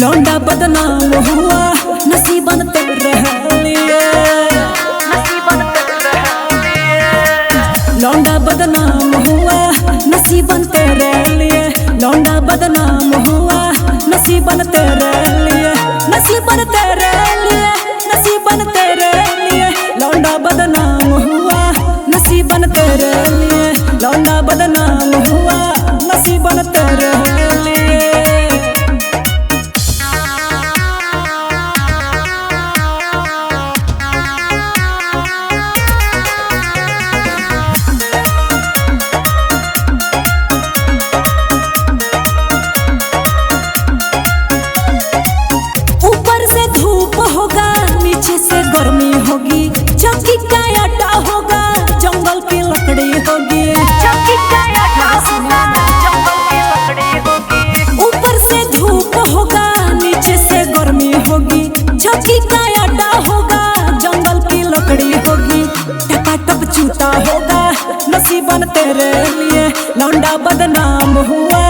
लौंडा बदनाम हुआ नसीबन तेरे लिए। लौंडा बदनाम हुआ नसीबन तेरे लिए। लौंडा बदनाम हुआ नसीबन तेरे लिए। नसीबन तेरे लिए, नसीबन तेरे लिए। लौंडा बदनाम हुआ नसीबन तेरे लिए। लौंडा बदनाम हुआ नसीबन तेरे लिए। गर्मी होगी, चौकी का आटा होगा, जंगल की लकड़ी होगी। चौकी का आटा होगा, जंगल की लकड़ी होगी। ऊपर से धूप होगा, नीचे से गर्मी होगी। चौकी का आटा होगा, जंगल की लकड़ी होगी। टपाटप चूता होगा, नसीबन तेरे लिए। लौंडा बदनाम हुआ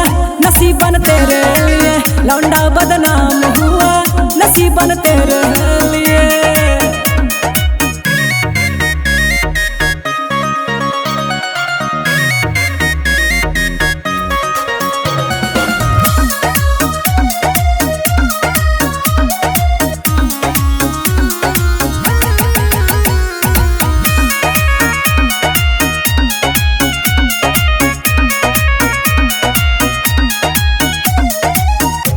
नसीबन तेरे लिए। लौंडा बदनाम हुआ नसीबन तेरे लिए।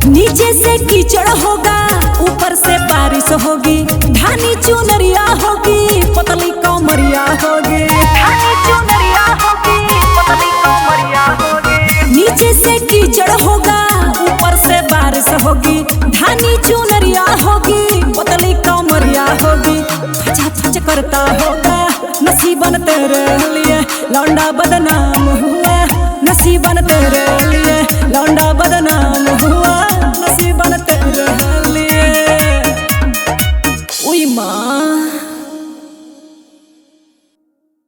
नीचे से कीचड़ होगा, ऊपर से बारिश होगी। धानी चुनरिया होगी, पतली कमरिया होगी। धानी चुनरिया होगी, पतली कमरिया होगी। नीचे से कीचड़ होगा, ऊपर से बारिश होगी। धानी चुनरिया होगी, पतली कमरिया होगी। फचा फच करता होगा नसीबन तेरे लिए। लौंडा बदनाम हुआ नसीबन तेरे